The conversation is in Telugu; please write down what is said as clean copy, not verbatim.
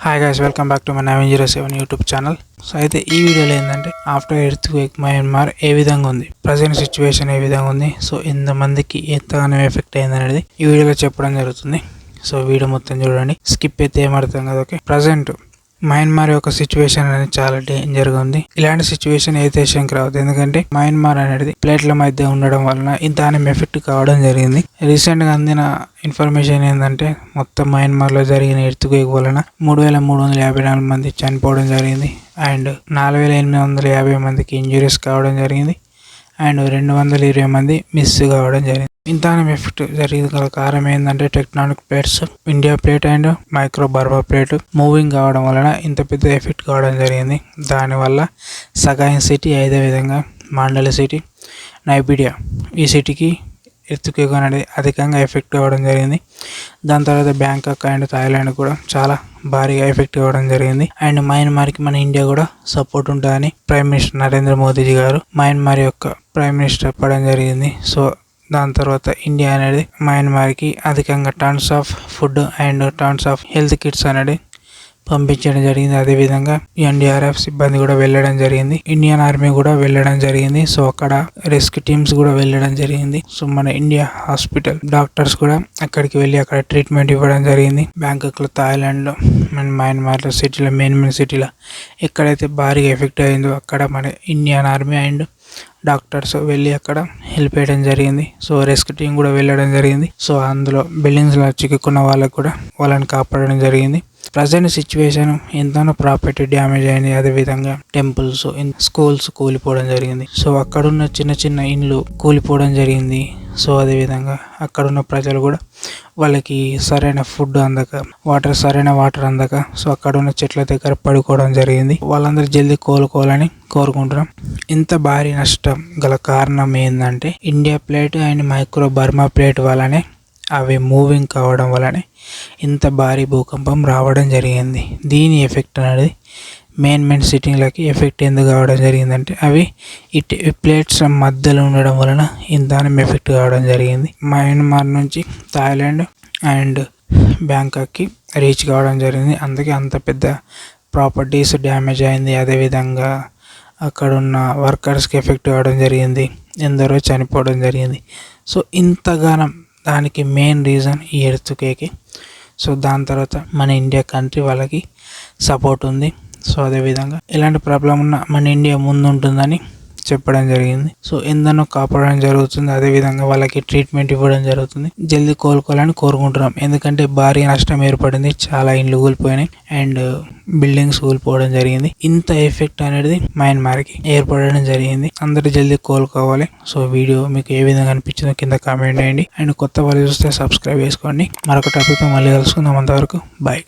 Hi guys, welcome back to my 907 YouTube channel. So అయితే ఈ వీడియోలో ఏంటంటే ఆఫ్టర్ ఎర్త్ క్వేక్ మయన్మార్ ఏ విధంగా ఉంది, ప్రజెంట్ సిచ్యువేషన్ ఏ విధంగా ఉంది, సో ఎంతమందికి ఎంతగానో ఎఫెక్ట్ అయింది అనేది ఈ వీడియోలో చెప్పడం జరుగుతుంది. సో వీడియో మొత్తం చూడండి, స్కిప్ అయితే ఏమర్థం కదా. ఓకే, ప్రజెంట్ మయన్మార్ యొక్క సిచ్యువేషన్ అనేది చాలా డేంజర్ గా ఉంది. ఇలాంటి సిచ్యువేషన్ ఏ దేశానికి రావద్దు, ఎందుకంటే మయన్మార్ అనేది ప్లేట్ల మధ్య ఉండడం వలన ఇంత ఎఫెక్ట్ కావడం జరిగింది. రీసెంట్ గా అందిన ఇన్ఫర్మేషన్ ఏంటంటే మొత్తం మయన్మార్ లో జరిగిన ఎర్త్క్వేక్ వలన 3,354 మంది చనిపోవడం జరిగింది అండ్ 4,850 మందికి ఇంజురీస్ కావడం జరిగింది అండ్ 220 మంది మిస్ కావడం జరిగింది. ఇంత ఎఫెక్ట్ జరిగింది గల కారణం ఏంటంటే tectonic plates, India plate and micro Burma plate moving కావడం వలన ఇంత పెద్ద ఎఫెక్ట్ కావడం జరిగింది. దానివల్ల సగాయం సిటీ, అదేవిధంగా మాండలి సిటీ, నైబీడియా ఈ సిటీకి ఎర్త్క్వేక్ అనేది అధికంగా ఎఫెక్ట్ అవ్వడం జరిగింది. దాని తర్వాత బ్యాంకాక్ అండ్ థాయిలాండ్ కూడా చాలా భారీగా ఎఫెక్ట్ అవ్వడం జరిగింది. అండ్ మయన్మార్కి మన ఇండియా కూడా సపోర్ట్ ఉంటుందని ప్రైమ్ మినిస్టర్ నరేంద్ర మోదీజీ గారు మయన్మార్ యొక్క ప్రైమ్ మినిస్టర్ చెప్పడం జరిగింది. సో దాని తర్వాత ఇండియా అనేది మయన్మార్కి అధికంగా tons of food and tons of health kits అనేది పంపించడం జరిగింది. అదేవిధంగా ఎన్డీఆర్ఎఫ్ సిబ్బంది కూడా వెళ్ళడం జరిగింది, ఇండియన్ ఆర్మీ కూడా వెళ్ళడం జరిగింది. సో అక్కడ రెస్క్యూ టీమ్స్ కూడా వెళ్ళడం జరిగింది. సో మన ఇండియా హాస్పిటల్ డాక్టర్స్ కూడా అక్కడికి వెళ్ళి అక్కడ ట్రీట్మెంట్ ఇవ్వడం జరిగింది. బ్యాంకాక్ లో, థాయిలాండ్ లో, మన మయన్మార్ లో సిటీలో, మెయిన్ సిటీలో ఎక్కడైతే భారీగా ఎఫెక్ట్ అయిందో అక్కడ మన ఇండియన్ ఆర్మీ అండ్ డాక్టర్స్ వెళ్ళి అక్కడ హెల్ప్ చేయడం జరిగింది. సో రెస్క్యూ టీం కూడా వెళ్ళడం జరిగింది. సో అందులో బిల్డింగ్స్ లో చిక్కుకున్న వాళ్ళకు కూడా వాళ్ళని కాపాడడం జరిగింది. ప్రజెంట్ సిచ్యువేషన్ ఎంతనో ప్రాపర్టీ డ్యామేజ్ అయింది, అదేవిధంగా టెంపుల్స్, స్కూల్స్ కూలిపోవడం జరిగింది. సో అక్కడున్న చిన్న చిన్న ఇండ్లు కూలిపోవడం జరిగింది. సో అదేవిధంగా అక్కడున్న ప్రజలు కూడా వాళ్ళకి సరైన ఫుడ్ అందక, సరైన వాటర్ అందక, సో అక్కడున్న చెట్ల దగ్గర పడుకోవడం జరిగింది. వాళ్ళందరూ జల్దీ కోలుకోవాలని కోరుకుంటున్నాం. ఇంత భారీ నష్టం గల కారణం ఏంటంటే India plate and micro Burma plate వల్లనే, అవి మూవింగ్ కావడం వల్లనే ఇంత భారీ భూకంపం రావడం జరిగింది. దీని ఎఫెక్ట్ అనేది మెయిన్ సిటీలకి ఎఫెక్ట్ ఎందుకు కావడం జరిగిందంటే అవి ప్లేట్స్ మధ్యలో ఉండడం వలన ఇంత ఎఫెక్ట్ కావడం జరిగింది. మయన్మార్ నుంచి థాయిలాండ్ అండ్ బ్యాంకాక్కి రీచ్ కావడం జరిగింది. అందుకే అంత పెద్ద ప్రాపర్టీస్ డ్యామేజ్ అయింది. అదేవిధంగా అక్కడున్న వర్కర్స్కి ఎఫెక్ట్ కావడం జరిగింది, ఎందరో చనిపోవడం జరిగింది. సో ఇంతగానం దానికి మెయిన్ రీజన్ ఈ ఎర్త్క్వేక్. సో దాని తర్వాత మన ఇండియా కంట్రీ వాళ్ళకి సపోర్ట్ ఉంది. సో అదేవిధంగా ఎలాంటి ప్రాబ్లం ఉన్నా మన ఇండియా ముందు ఉంటుందని చెప్పడం జరిగింది. సో ఎందనో కాపాడడం జరుగుతుంది, అదేవిధంగా వాళ్ళకి ట్రీట్మెంట్ ఇవ్వడం జరుగుతుంది. జల్దీ కోలుకోవాలని కోరుకుంటున్నాం, ఎందుకంటే భారీ నష్టం ఏర్పడింది. చాలా ఇండ్లు కూలిపోయినాయి అండ్ బిల్డింగ్స్ కూలిపోవడం జరిగింది. ఇంత ఎఫెక్ట్ అనేది మయన్మార్కి ఏర్పడడం జరిగింది. అందరూ జల్దీ కోలుకోవాలి. సో వీడియో మీకు ఏ విధంగా అనిపించిందో కింద కామెంట్ చేయండి అండ్ కొత్త వాళ్ళు చూస్తే సబ్స్క్రైబ్ చేసుకోండి. మరొక టాపిక్తో మళ్ళీ కలుసుకుందాం. అంతవరకు బాయ్.